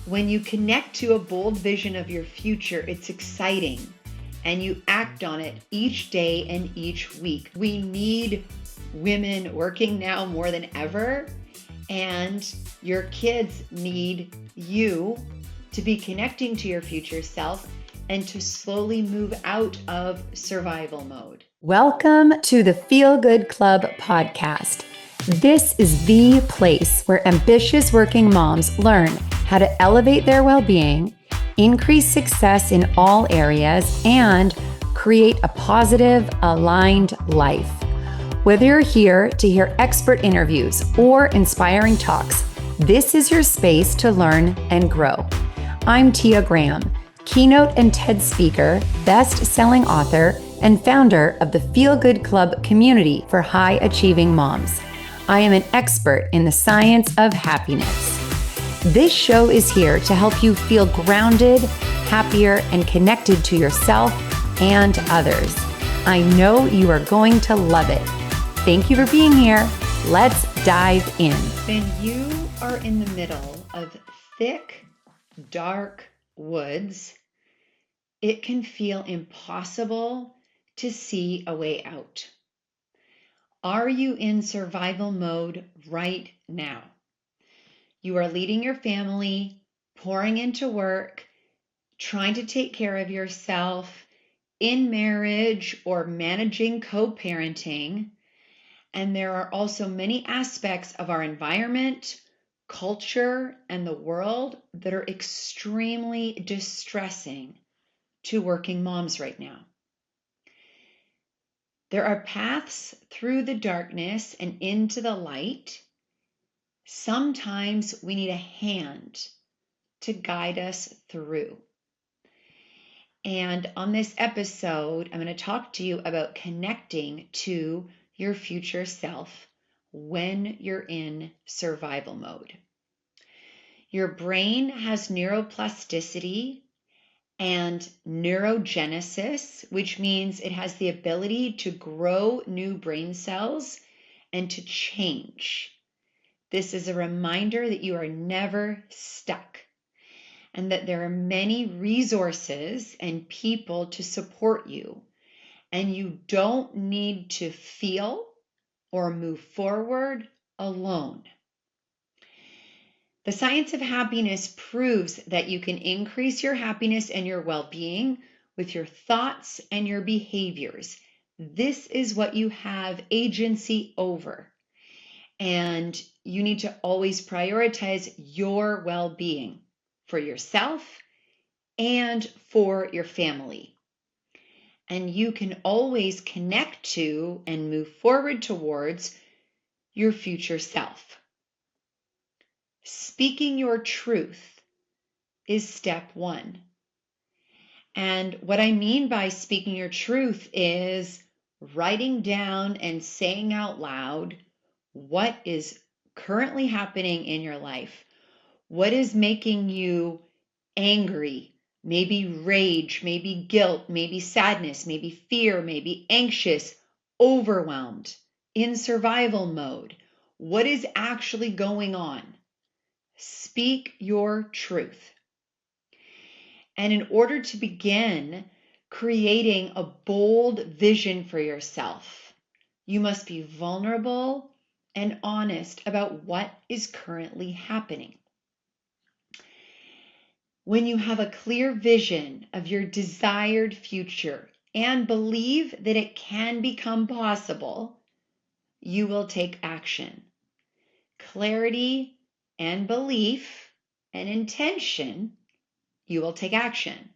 When you connect to a bold vision of your future, it's exciting, and you act on it each day and each week. We need women working now more than ever, and your kids need you to be connecting to your future self and to slowly move out of survival mode. Welcome to the Feel Good Club podcast. This is the place where ambitious working moms learn how to elevate their well-being, increase success in all areas, and create a positive, aligned life. Whether you're here to hear expert interviews or inspiring talks, this is your space to learn and grow. I'm Tia Graham, keynote and TED speaker, best-selling author, and founder of the Feel Good Club community for high-achieving moms. I am an expert in the science of happiness. This show is here to help you feel grounded, happier, and connected to yourself and others. I know you are going to love it. Thank you for being here. Let's dive in. When you are in the middle of thick, dark woods, it can feel impossible to see a way out. Are you in survival mode right now? You are leading your family, pouring into work, trying to take care of yourself in marriage or managing co-parenting. And there are also many aspects of our environment, culture, and the world that are extremely distressing to working moms right now. There are paths through the darkness and into the light. Sometimes we need a hand to guide us through. And on this episode, I'm going to talk to you about connecting to your future self when you're in survival mode. Your brain has neuroplasticity and neurogenesis, which means it has the ability to grow new brain cells and to change. This is a reminder that you are never stuck and that there are many resources and people to support you, and you don't need to feel or move forward alone. The science of happiness proves that you can increase your happiness and your well-being with your thoughts and your behaviors. This is what you have agency over. And you need to always prioritize your well-being for yourself and for your family. And you can always connect to and move forward towards your future self. Speaking your truth is step one. And what I mean by speaking your truth is writing down and saying out loud what is currently happening in your life. What is making you angry? Maybe rage, maybe guilt, maybe sadness, maybe fear, maybe anxious, overwhelmed, in survival mode. What is actually going on? Speak your truth. And in order to begin creating a bold vision for yourself, you must be vulnerable and honest about what is currently happening. When you have a clear vision of your desired future and believe that it can become possible, you will take action. Clarity and belief and intention, you will take action.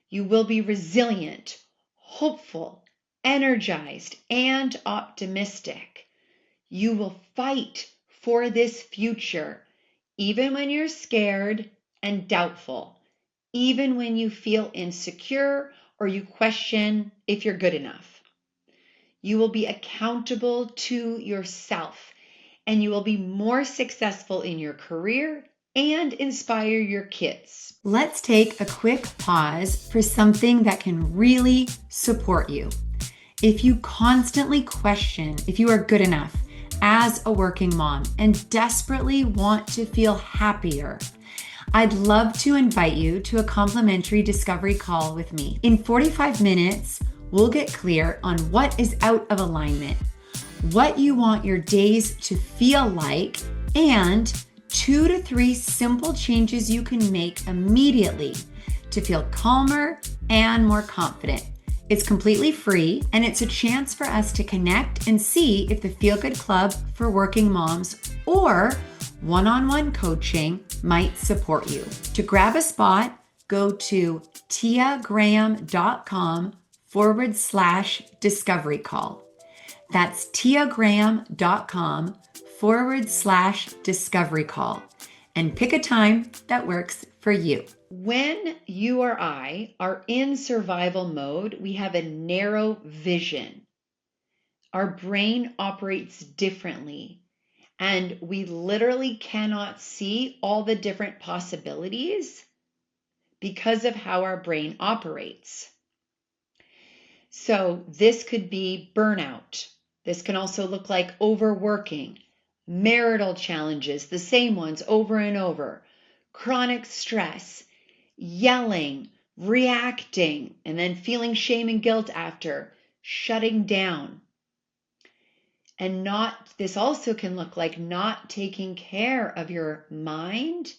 You will be resilient, hopeful, energized, and optimistic. You will fight for this future, even when you're scared and doubtful, even when you feel insecure or you question if you're good enough. You will be accountable to yourself, and you will be more successful in your career and inspire your kids. Let's take a quick pause for something that can really support you. If you constantly question if you are good enough as a working mom and desperately want to feel happier, I'd love to invite you to a complimentary discovery call with me. In 45 minutes, we'll get clear on what is out of alignment, what you want your days to feel like, and 2 to 3 simple changes you can make immediately to feel calmer and more confident. It's completely free, and it's a chance for us to connect and see if the Feel Good Club for working moms or one-on-one coaching might support you. To grab a spot, go to tiagraham.com/discovery call. That's tiagraham.com/discovery call, and pick a time that works for you. When you or I are in survival mode, we have a narrow vision. Our brain operates differently, and we literally cannot see all the different possibilities because of how our brain operates. So this could be burnout. This can also look like overworking, marital challenges, the same ones over and over, chronic stress, yelling, reacting, and then feeling shame and guilt after, shutting down. And this also can look like not taking care of your mind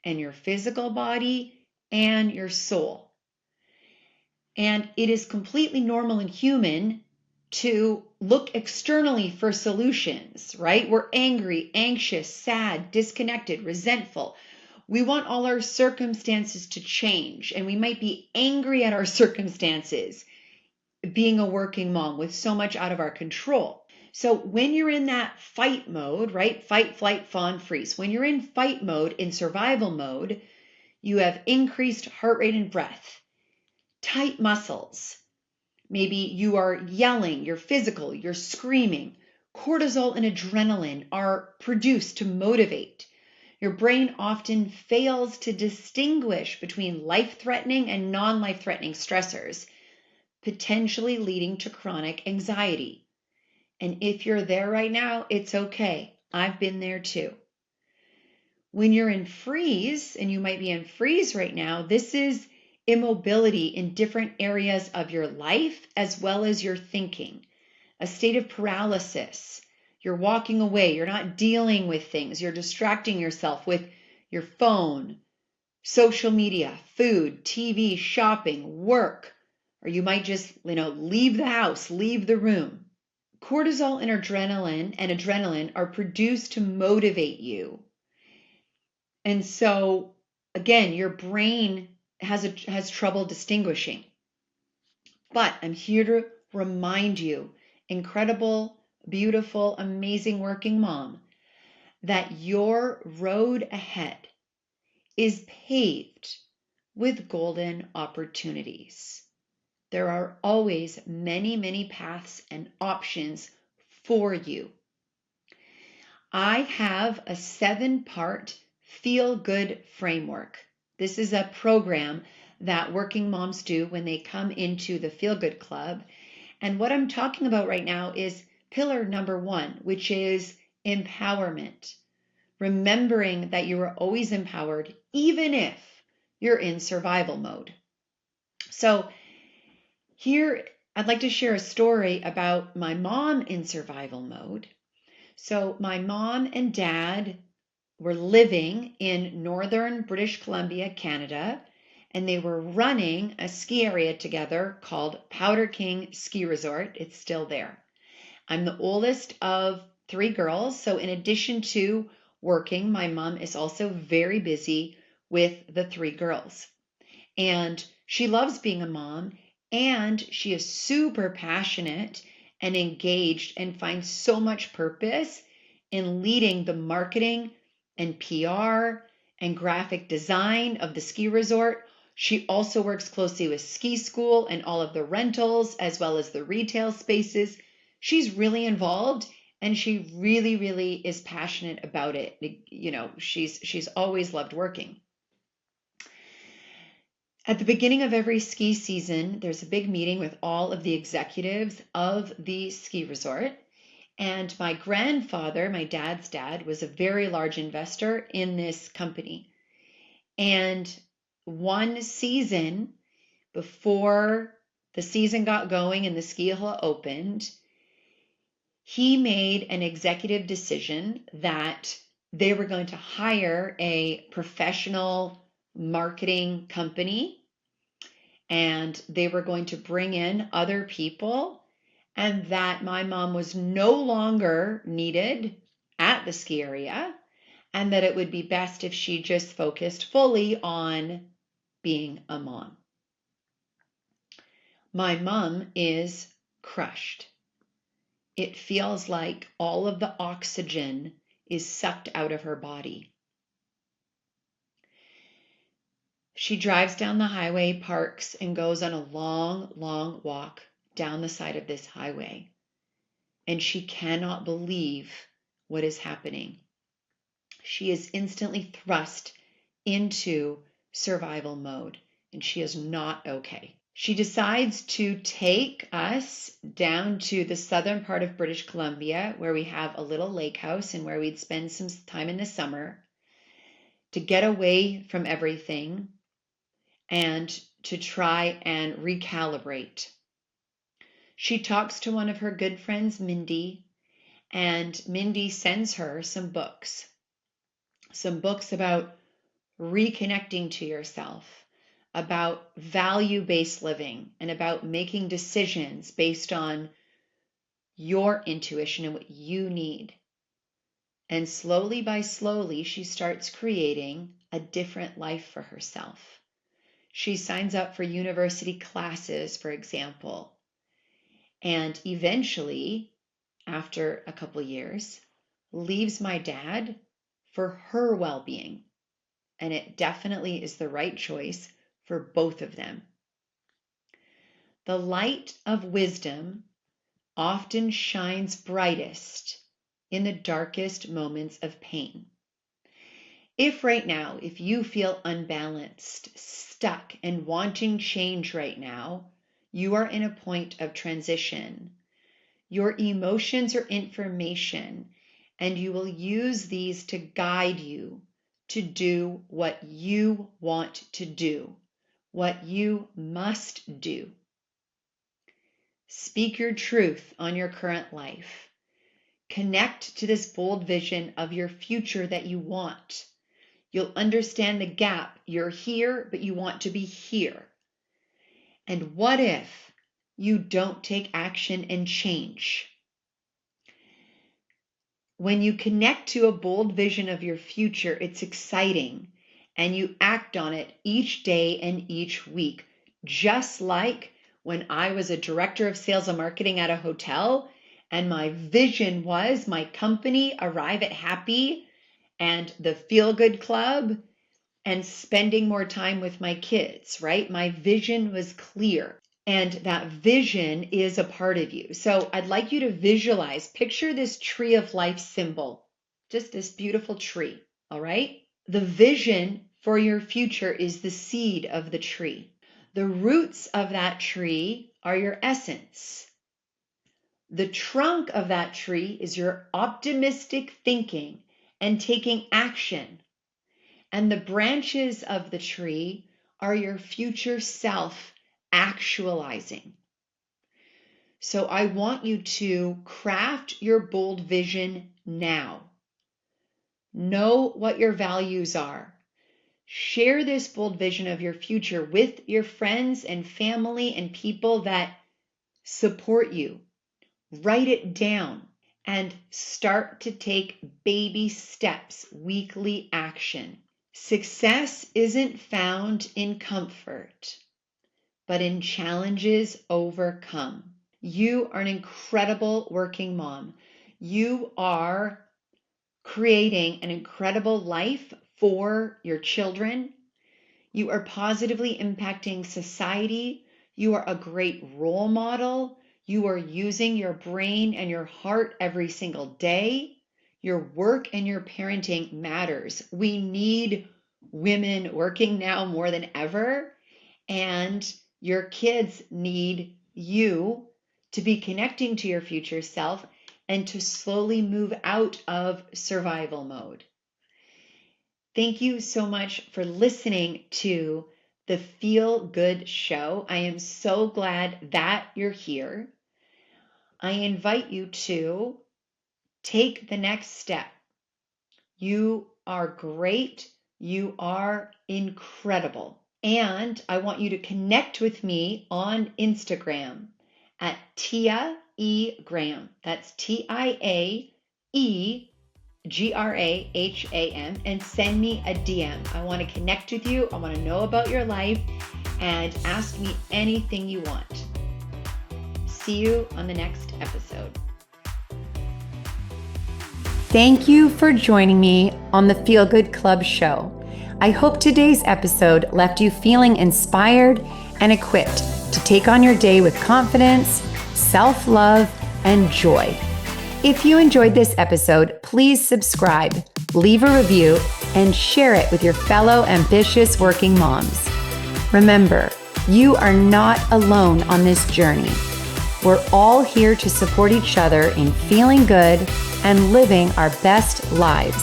and your physical body and your soul. And it is completely normal and human to look externally for solutions, right? We're angry, anxious, sad, disconnected, resentful. We want all our circumstances to change, and we might be angry at our circumstances, being a working mom with so much out of our control. So when you're in that fight mode, right? Fight, flight, fawn, freeze. When you're in fight mode, in survival mode, you have increased heart rate and breath, tight muscles. Maybe you are yelling, you're physical, you're screaming. Cortisol and adrenaline are produced to motivate. Your brain often fails to distinguish between life-threatening and non-life-threatening stressors, potentially leading to chronic anxiety. And if you're there right now, it's okay. I've been there too. When you're in freeze, and you might be in freeze right now, this is immobility in different areas of your life as well as your thinking, a state of paralysis. You're walking away, you're not dealing with things, you're distracting yourself with your phone, social media, food, TV, shopping, work, or you might just, leave the house, leave the room. Cortisol and adrenaline are produced to motivate you. And so, again, your brain has trouble distinguishing. But I'm here to remind you, incredible, beautiful, amazing working mom, that your road ahead is paved with golden opportunities. There are always many, many paths and options for you. I have a 7-part Feel Good framework. This is a program that working moms do when they come into the Feel Good Club. And what I'm talking about right now is pillar number 1, which is empowerment. Remembering that you are always empowered, even if you're in survival mode. So here, I'd like to share a story about my mom in survival mode. So my mom and dad were living in northern British Columbia, Canada, and they were running a ski area together called Powder King Ski Resort. It's still there. I'm the oldest of 3 girls, so in addition to working, my mom is also very busy with the 3 girls. And she loves being a mom, and she is super passionate and engaged and finds so much purpose in leading the marketing and PR and graphic design of the ski resort. She also works closely with ski school and all of the rentals as well as the retail spaces. She's really involved, and she really, really is passionate about it. She's always loved working. At the beginning of every ski season, there's a big meeting with all of the executives of the ski resort. And my grandfather, my dad's dad, was a very large investor in this company. And one season before the season got going and the ski hill opened, he made an executive decision that they were going to hire a professional marketing company and they were going to bring in other people, and that my mom was no longer needed at the ski area, and that it would be best if she just focused fully on being a mom. My mom is crushed. It feels like all of the oxygen is sucked out of her body. She drives down the highway, parks, and goes on a long, long walk down the side of this highway. And she cannot believe what is happening. She is instantly thrust into survival mode, and she is not okay. She decides to take us down to the southern part of British Columbia, where we have a little lake house and where we'd spend some time in the summer to get away from everything and to try and recalibrate. She talks to one of her good friends, Mindy, and Mindy sends her some books about reconnecting to yourself, about value-based living, and about making decisions based on your intuition and what you need. And slowly by slowly, she starts creating a different life for herself. She signs up for university classes, for example, and eventually, after a couple years, leaves my dad for her well-being. And it definitely is the right choice for both of them. The light of wisdom often shines brightest in the darkest moments of pain. If right now, if you feel unbalanced, stuck, and wanting change right now, you are in a point of transition. Your emotions are information, and you will use these to guide you to do what you want to do, what you must do. Speak your truth on your current life. Connect to this bold vision of your future that you want. You'll understand the gap. You're here, but you want to be here. And what if you don't take action and change? When you connect to a bold vision of your future, it's exciting, and you act on it each day and each week. Just like when I was a director of sales and marketing at a hotel, and my vision was my company, Arrive at Happy, and the Feel Good Club, and spending more time with my kids, right? My vision was clear. And that vision is a part of you. So I'd like you to visualize, picture this tree of life symbol, just this beautiful tree, all right? The vision for your future is the seed of the tree. The roots of that tree are your essence. The trunk of that tree is your optimistic thinking and taking action. And the branches of the tree are your future self actualizing. So I want you to craft your bold vision now. Know what your values are. Share this bold vision of your future with your friends and family and people that support you. Write it down and start to take baby steps, weekly action. Success isn't found in comfort, but in challenges overcome. You are an incredible working mom. You are creating an incredible life for your children. You are positively impacting society. You are a great role model. You are using your brain and your heart every single day. Your work and your parenting matters. We need women working now more than ever, and your kids need you to be connecting to your future self and to slowly move out of survival mode. Thank you so much for listening to the Feel Good Show. I am so glad that you're here. I invite you to take the next step. You are great. You are incredible. And I want you to connect with me on Instagram at Tia E. Graham. That's TIAEGRAHAM, and send me a DM. I want to connect with you. I want to know about your life and ask me anything you want. See you on the next episode. Thank you for joining me on the Feel Good Club show. I hope today's episode left you feeling inspired and equipped to take on your day with confidence, self-love, and joy. If you enjoyed this episode, please subscribe, leave a review, and share it with your fellow ambitious working moms. Remember, you are not alone on this journey. We're all here to support each other in feeling good and living our best lives.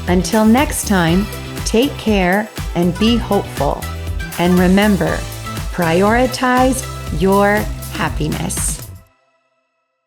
Until next time, take care and be hopeful. And remember, prioritize your happiness.